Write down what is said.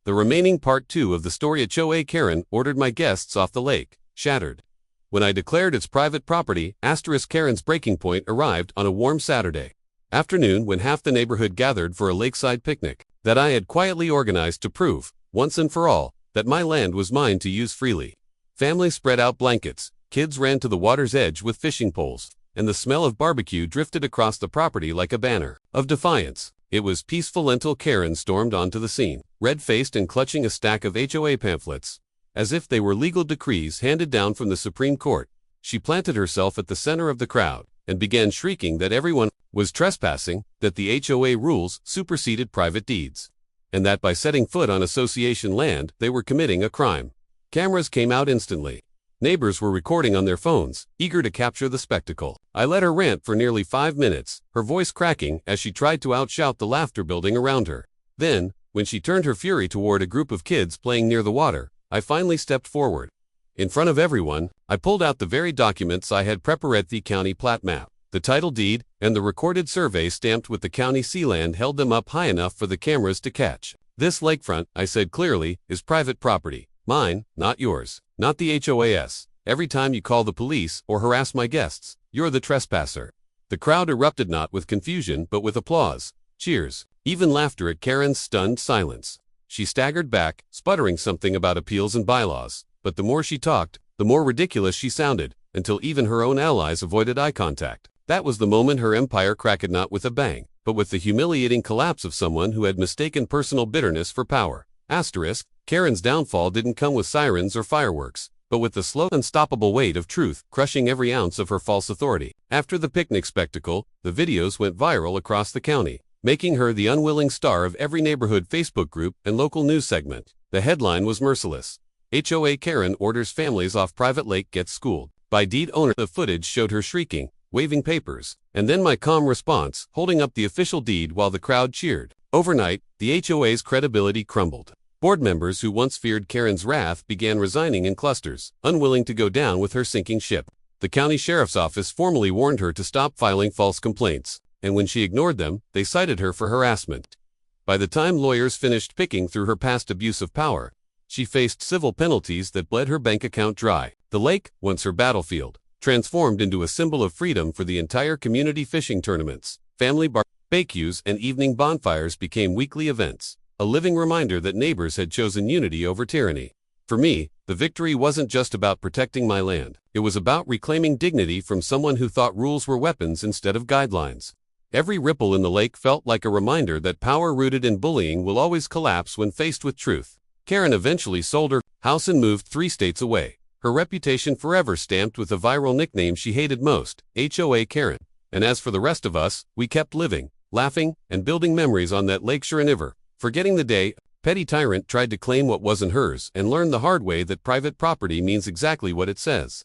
The remaining part 2 of the story. HOA Karen ordered my guests off the lake, shattered. When I declared it's private property, Karen's breaking point arrived on a warm Saturday afternoon when half the neighborhood gathered for a lakeside picnic that I had quietly organized to prove, once and for all, that my land was mine to use freely. Families spread out blankets, kids ran to the water's edge with fishing poles, and the smell of barbecue drifted across the property like a banner of defiance. It was peaceful until Karen stormed onto the scene, red-faced and clutching a stack of HOA pamphlets, as if they were legal decrees handed down from the Supreme Court. She planted herself at the center of the crowd and began shrieking that everyone was trespassing, that the HOA rules superseded private deeds, and that by setting foot on association land, they were committing a crime. Cameras came out instantly. Neighbors were recording on their phones, eager to capture the spectacle. I let her rant for nearly 5 minutes, her voice cracking as she tried to outshout the laughter building around her. Then, when she turned her fury toward a group of kids playing near the water, I finally stepped forward. In front of everyone, I pulled out the very documents I had prepared: the county plat map, the title deed, and the recorded survey stamped with the county seal, and held them up high enough for the cameras to catch. This lakefront, I said clearly, is private property. Mine, not yours, not the HOA's. Every time you call the police or harass my guests, you're the trespasser. The crowd erupted not with confusion but with applause, cheers, even laughter at Karen's stunned silence. She staggered back, sputtering something about appeals and bylaws, but the more she talked, the more ridiculous she sounded, until even her own allies avoided eye contact. That was the moment her empire cracked, not with a bang, but with the humiliating collapse of someone who had mistaken personal bitterness for power. Karen's downfall didn't come with sirens or fireworks, but with the slow, unstoppable weight of truth crushing every ounce of her false authority. After the picnic spectacle, the videos went viral across the county, making her the unwilling star of every neighborhood Facebook group and local news segment. The headline was merciless: HOA Karen orders families off private lake gets schooled by deed owner. The footage showed her shrieking, waving papers, and then my calm response, holding up the official deed while the crowd cheered. Overnight, the HOA's credibility crumbled. Board members who once feared Karen's wrath began resigning in clusters, unwilling to go down with her sinking ship. The county sheriff's office formally warned her to stop filing false complaints, and when she ignored them, they cited her for harassment. By the time lawyers finished picking through her past abuse of power, she faced civil penalties that bled her bank account dry. The lake, once her battlefield, transformed into a symbol of freedom for the entire community. Fishing tournaments, family barbecues, and evening bonfires became weekly events, a living reminder that neighbors had chosen unity over tyranny. For me, the victory wasn't just about protecting my land. It was about reclaiming dignity from someone who thought rules were weapons instead of guidelines. Every ripple in the lake felt like a reminder that power rooted in bullying will always collapse when faced with truth. Karen eventually sold her house and moved 3 states away, her reputation forever stamped with the viral nickname she hated most, HOA Karen. And as for the rest of us, we kept living, laughing, and building memories on that lakeshore river, forgetting the day a petty tyrant tried to claim what wasn't hers, and learned the hard way that private property means exactly what it says.